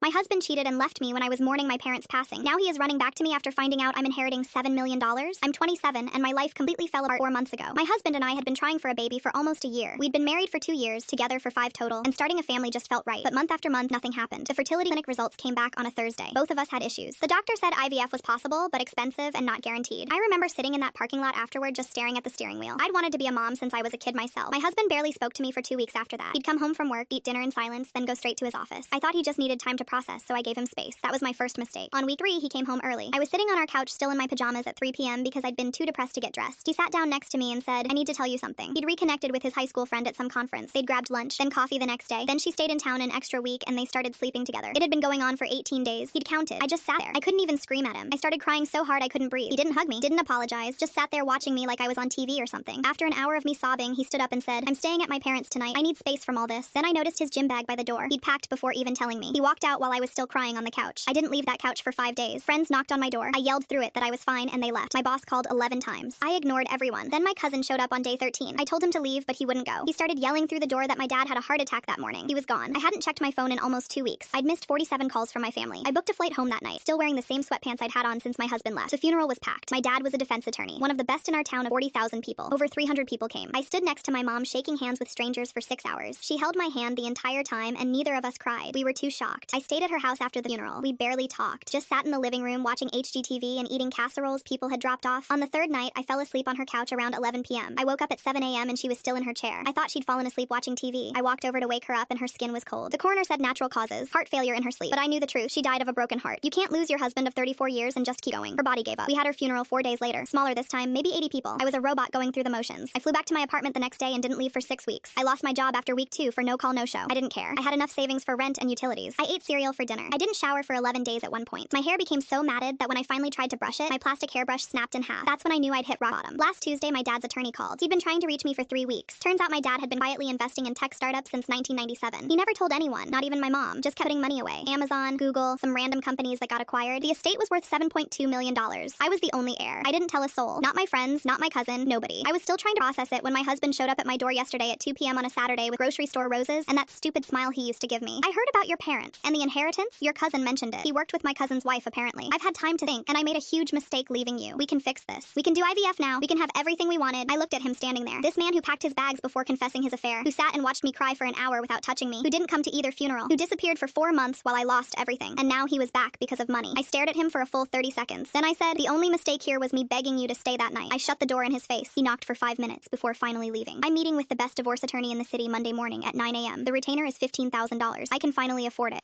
My husband cheated and left me when I was mourning my parents' passing. Now he is running back to me after finding out I'm inheriting $7 million. I'm 27 and my life completely fell apart 4 months ago. My husband and I had been trying for a baby for almost a year. We'd been married for 2 years, together for 5 total, and starting a family just felt right. But month after month, nothing happened. The fertility clinic results came back on a Thursday. Both of us had issues. The doctor said IVF was possible, but expensive and not guaranteed. I remember sitting in that parking lot afterward just staring at the steering wheel. I'd wanted to be a mom since I was a kid myself. My husband barely spoke to me for 2 weeks after that. He'd come home from work, eat dinner in silence, then go straight to his office. I thought he just needed time to process, so I gave him space. That was my first mistake. On week 3, he came home early. I was sitting on our couch still in my pajamas at 3 p.m. because I'd been too depressed to get dressed. He sat down next to me and said, "I need to tell you something." He'd reconnected with his high school friend at some conference. They'd grabbed lunch, then coffee the next day. Then she stayed in town an extra week and they started sleeping together. It had been going on for 18 days. He'd counted. I just sat there. I couldn't even scream at him. I started crying so hard I couldn't breathe. He didn't hug me, didn't apologize, just sat there watching me like I was on TV or something. After an hour of me sobbing, he stood up and said, "I'm staying at my parents' tonight. I need space from all this." Then I noticed his gym bag by the door. He'd packed before even telling me. He walked out while I was still crying on the couch. I didn't leave that couch for 5 days. Friends knocked on my door. I yelled through it that I was fine and they left. My boss called 11 times. I ignored everyone. Then my cousin showed up on day 13. I told him to leave, but he wouldn't go. He started yelling through the door that my dad had a heart attack that morning. He was gone. I hadn't checked my phone in almost 2 weeks. I'd missed 47 calls from my family. I booked a flight home that night, still wearing the same sweatpants I'd had on since my husband left. The funeral was packed. My dad was a defense attorney, one of the best in our town of 40,000 people. Over 300 people came. I stood next to my mom shaking hands with strangers for 6 hours. She held my hand the entire time and neither of us cried. We were too shocked. I stayed at her house after the funeral. We barely talked, just sat in the living room watching HGTV and eating casseroles people had dropped off. On the third night, I fell asleep on her couch around 11 p.m. I woke up at 7 a.m. and she was still in her chair. I thought she'd fallen asleep watching TV. I walked over to wake her up and her skin was cold. The coroner said natural causes, heart failure in her sleep. But I knew the truth. She died of a broken heart. You can't lose your husband of 34 years and just keep going. Her body gave up. We had her funeral 4 days later. Smaller this time, maybe 80 people. I was a robot going through the motions. I flew back to my apartment the next day and didn't leave for 6 weeks. I lost my job after week 2 for no call, no show. I didn't care. I had enough savings for rent and utilities. I ate cereal for dinner. I didn't shower for 11 days at one point. My hair became so matted that when I finally tried to brush it, my plastic hairbrush snapped in half. That's when I knew I'd hit rock bottom. Last Tuesday, my dad's attorney called. He'd been trying to reach me for 3 weeks. Turns out my dad had been quietly investing in tech startups since 1997. He never told anyone, not even my mom, just kept putting money away. Amazon, Google, some random companies that got acquired. The estate was worth $7.2 million. I was the only heir. I didn't tell a soul. Not my friends, not my cousin, nobody. I was still trying to process it when my husband showed up at my door yesterday at 2 p.m. on a Saturday with grocery store roses and that stupid smile he used to give me. "I heard about your parents and the inheritance. Your cousin mentioned it. He worked with my cousin's wife apparently. I've had time to think and I made a huge mistake leaving you. We can fix this. We can do IVF now. We can have everything we wanted." I looked at him standing there. This man who packed his bags before confessing his affair, who sat and watched me cry for an hour without touching me, who didn't come to either funeral, who disappeared for 4 months while I lost everything, and now he was back because of money. I stared at him for a full 30 seconds. Then I said, "The only mistake here was me begging you to stay that night." I shut the door in his face. He knocked for 5 minutes before finally leaving. I'm meeting with the best divorce attorney in the city Monday morning at 9 a.m. The retainer is $15,000. I can finally afford it.